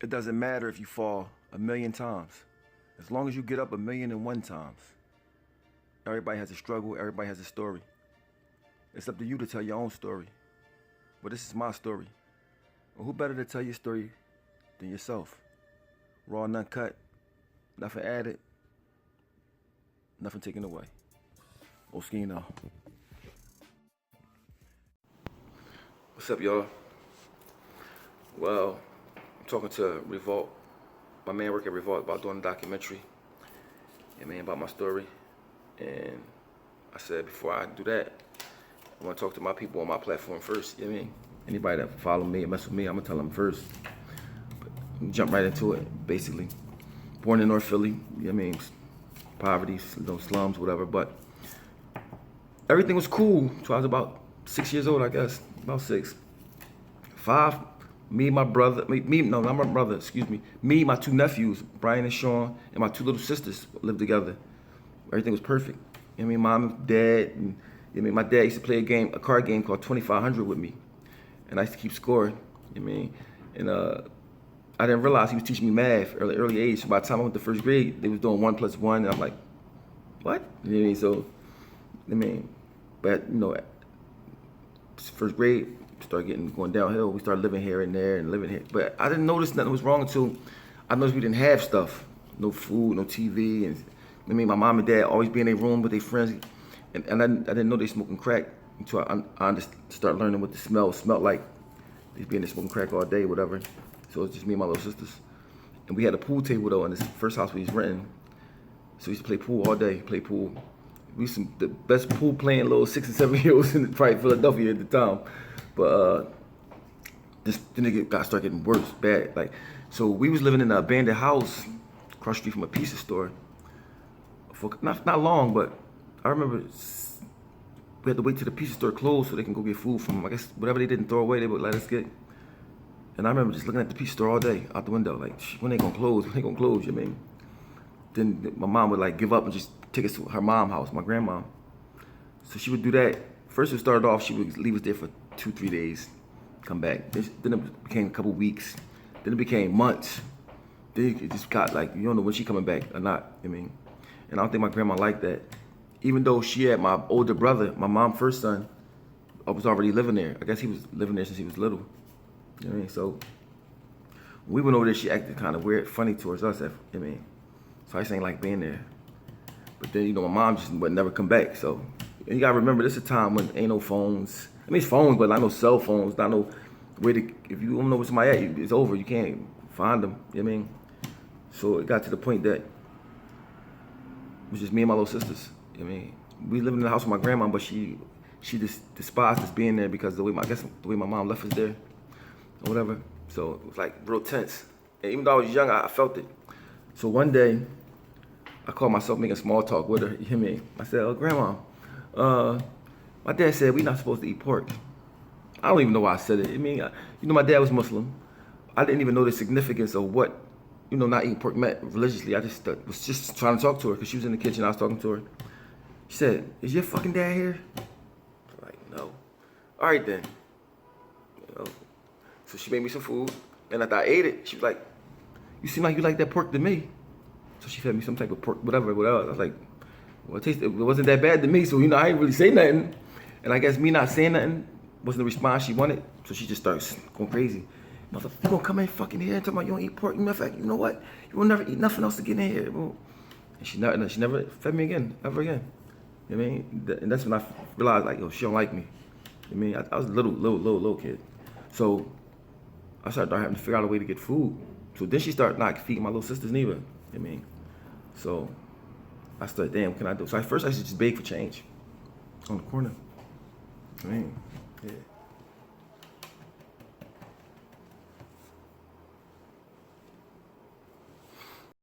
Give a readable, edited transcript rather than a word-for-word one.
It doesn't matter if you fall 1,000,000 times. As long as you get up 1,000,001 times. Everybody has a struggle, everybody has a story. It's up to you to tell your own story. But this is my story. Well, who better to tell your story than yourself? Raw, none cut, nothing added, nothing taken away. Oschino. What's up, y'all? Well, I'm talking to Revolt, my man work at Revolt, about doing a documentary. Yeah, man, about my story. And I said before I do that, I want to talk to my people on my platform first. You know what I mean? Anybody that follow me and mess with me, I'm gonna tell them first. But jump right into it, basically. Born in North Philly, you know what I mean? Poverty, slums, whatever, but everything was cool. So I was about 6 years old, I guess, about 6. 5, me, my brother, no, not my brother, excuse me. Me, my 2 nephews, Brian and Sean, and my 2 little sisters lived together. Everything was perfect. You know what I mean? Mom and dad, and you know what I mean? My dad used to play a card game called 2500 with me. And I used to keep score, you know what I mean? And I didn't realize he was teaching me math early age. So by the time I went to 1st grade, they was doing 1 + 1, and I'm like, what? You know what I mean? So, I mean, but you know, 1st grade, started going downhill. We started living here and there and living here. But I didn't notice nothing was wrong until I noticed we didn't have stuff. No food, no TV. And I mean, my mom and dad always be in their room with their friends. And I didn't know they smoking crack until I started learning what the smelled like. They'd be in there smoking crack all day, whatever. So it's just me and my little sisters. And we had a pool table though in this first house we was renting. So we used to play pool all day, play pool. We used to the best pool playing little 6 and 7-year-olds in probably Philadelphia at the time. But then it started getting worse, bad. Like, so we was living in an abandoned house across the street from a pizza store. For not long, but I remember we had to wait till the pizza store closed so they can go get food from, I guess, whatever they didn't throw away, they would let us get. And I remember just looking at the pizza store all day out the window, like, when they gonna close? When they gonna close, you know what I mean? Then my mom would like give up and just take us to her mom's house, my grandma. So she would do that. First it started off, she would leave us there for 2-3 days, come back. Then it became a couple weeks. Then it became months. Then it just got like, you don't know when she coming back or not, you know what I mean? And I don't think my grandma liked that. Even though she had my older brother, my mom's first son, I was already living there. I guess he was living there since he was little. You know what I mean? So when we went over there, she acted kind of weird, funny towards us, you know what I mean? So I just ain't like being there. But then, you know, my mom just would never come back. So and you gotta remember, this is a time when ain't no phones. I mean, it's phones, but not no cell phones, not no where to, if you don't know where somebody at, it's over. You can't find them, you know what I mean? So it got to the point that it was just me and my little sisters, you know what I mean? We lived in the house with my grandma, but she just despised us being there because the way my mom left us there or whatever. So it was like real tense. And even though I was young, I felt it. So one day, I called myself making small talk with her, you hear me? I said, oh, Grandma, my dad said we're not supposed to eat pork. I don't even know why I said it. I mean, you know, my dad was Muslim. I didn't even know the significance of what, you know, not eating pork meant religiously. I just was just trying to talk to her because she was in the kitchen. I was talking to her. She said, is your fucking dad here? I'm like, no. All right, then. You know, so she made me some food. And after I ate it, she was like, you seem like you like that pork to me. So she fed me some type of pork, whatever. I was like, well, it wasn't that bad to me. So, you know, I didn't really say nothing. And I guess me not saying nothing wasn't the response she wanted. So she just starts going crazy. Motherfucker, you gonna come in fucking here and talk about you don't eat pork? Matter of fact, you know what? You will never eat nothing else to get in here, bro. And she never fed me again, ever again. You know what I mean? And that's when I realized, like, yo, she don't like me. You know what I mean? I was a little kid. So I started having to figure out a way to get food. So then she started not feeding my little sisters neither. You know what I mean? So I started, damn, what can I do? So at first I used to just beg for change on the corner. I mean, yeah.